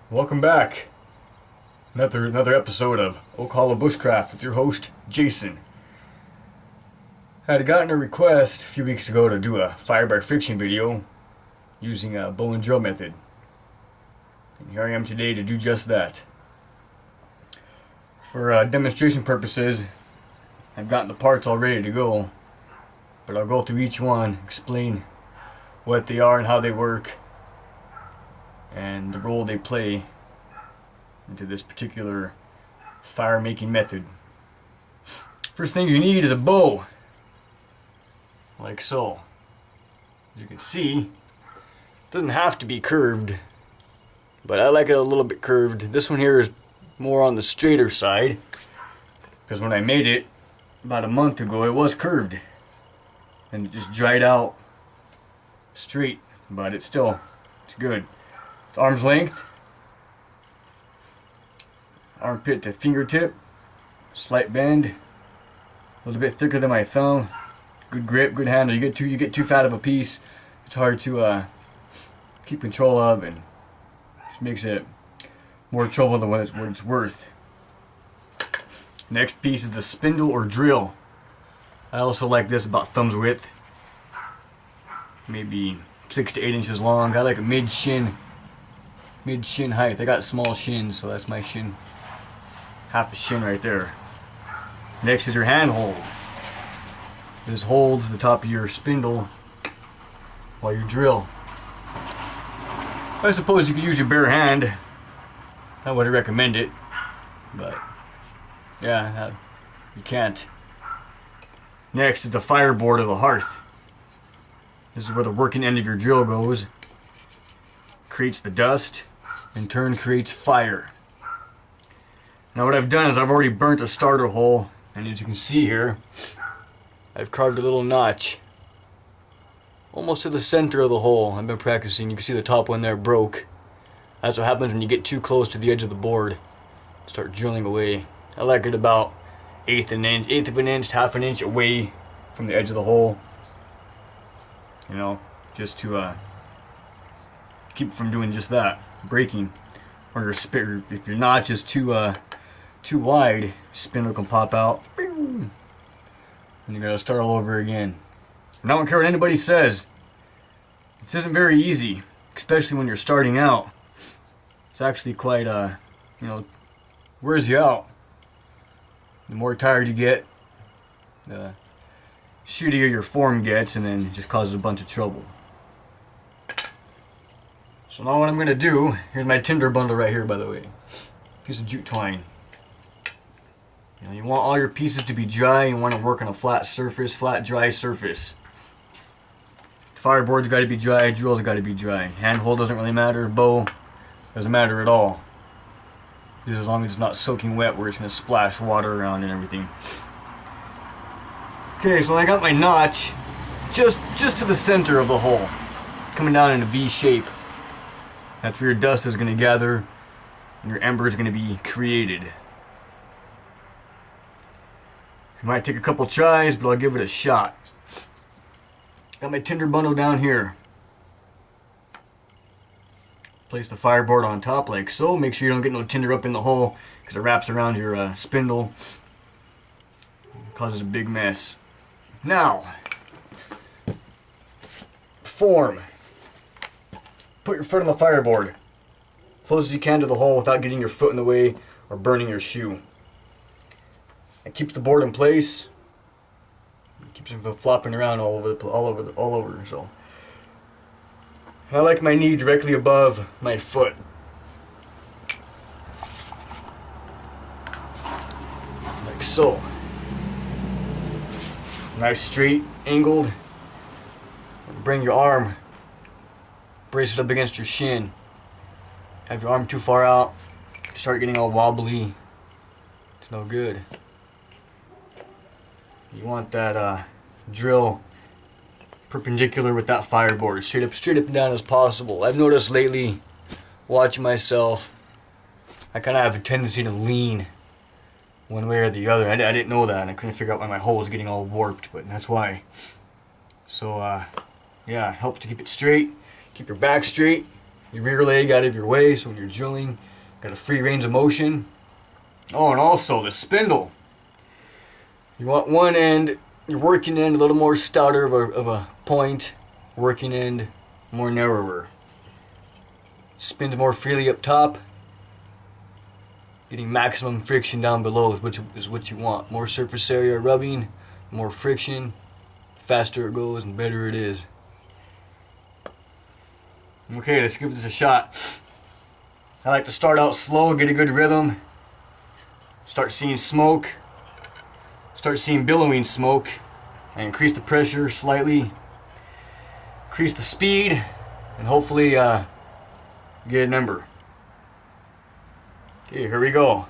Welcome back. Another episode of Oak Hollow Bushcraft with your host, Jason. I had gotten a request a few weeks ago to do a fire by friction video using a bow and drill method. And here I am today to do just that. For demonstration purposes, I've gotten the parts all ready to go, but I'll go through each one, explain what they are and how they work, and the role they play into this particular fire making method. First thing you need is a bow, like so. As you can see, it doesn't have to be curved, but I like it a little bit curved. This one here is more on the straighter side, because when I made it about a month ago it was curved and it just dried out straight, but it's good. It's arm's length, armpit to fingertip, slight bend, a little bit thicker than my thumb, good grip, good handle. You get too fat of a piece, it's hard to keep control of, and just makes it more trouble than what it's worth. Next piece is the spindle or drill. I also like this about thumb's width, maybe 6 to 8 inches long. I like a mid shin height. I got small shins, so that's my shin, half a shin right there. Next is your hand hold. This holds the top of your spindle while you drill. I suppose you could use your bare hand. I wouldn't recommend it, but yeah, you can't. Next is the fireboard of the hearth. This is where the working end of your drill goes. Creates the dust, in turn creates fire. Now what I've done is I've already burnt a starter hole, and as you can see here, I've carved a little notch almost to the center of the hole. I've been practicing. You can see the top one there broke. That's what happens when you get too close to the edge of the board. Start drilling away. I like it about eighth of an inch, half an inch away from the edge of the hole. You know, just to keep from doing just that, breaking. Or if your notch is too wide, spindle can pop out, and you gotta start all over again. And I don't care what anybody says. This isn't very easy, especially when you're starting out. It's actually quite, wears you out. The more tired you get, the shittier your form gets, and then it just causes a bunch of trouble. So now what I'm going to do, here's my tinder bundle right here, by the way. Piece of jute twine. You want all your pieces to be dry. You want to work on a flat surface, flat dry surface. Fireboard's got to be dry, drill's got to be dry. Handhold doesn't really matter, bow doesn't matter at all. Just as long as it's not soaking wet where it's going to splash water around and everything. Okay, so I got my notch just to the center of the hole, coming down in a V shape. That's where your dust is going to gather and your ember is going to be created. It might take a couple tries, but I'll give it a shot. Got my tinder bundle down here. Place the fireboard on top like so. Make sure you don't get no tinder up in the hole, because it wraps around your spindle. It causes a big mess. Now, form. Put your foot on the fireboard. Close as you can to the hole without getting your foot in the way or burning your shoe. It keeps the board in place. It keeps it from flopping around all over. So, I like my knee directly above my foot. Like so. Nice straight, angled. Bring your arm, brace it up against your shin. Have your arm too far out, start getting all wobbly. It's no good. You want that drill perpendicular with that fireboard, straight up and down as possible. I've noticed lately, watching myself, I kind of have a tendency to lean one way or the other. I didn't know that, and I couldn't figure out why my hole was getting all warped, but that's why. So, yeah, it helps to keep it straight, keep your back straight, your rear leg out of your way, so when you're drilling, got a free range of motion. Oh, and also the spindle. You want one end, your working end a little more stouter of a point, working end more narrower. Spins more freely up top, getting maximum friction down below is what you want. More surface area rubbing, more friction, faster it goes and better it is. Okay, let's give this a shot. I like to start out slow, get a good rhythm, start seeing smoke, start seeing billowing smoke. I increase the pressure slightly, increase the speed, and hopefully get a number. Okay, here we go.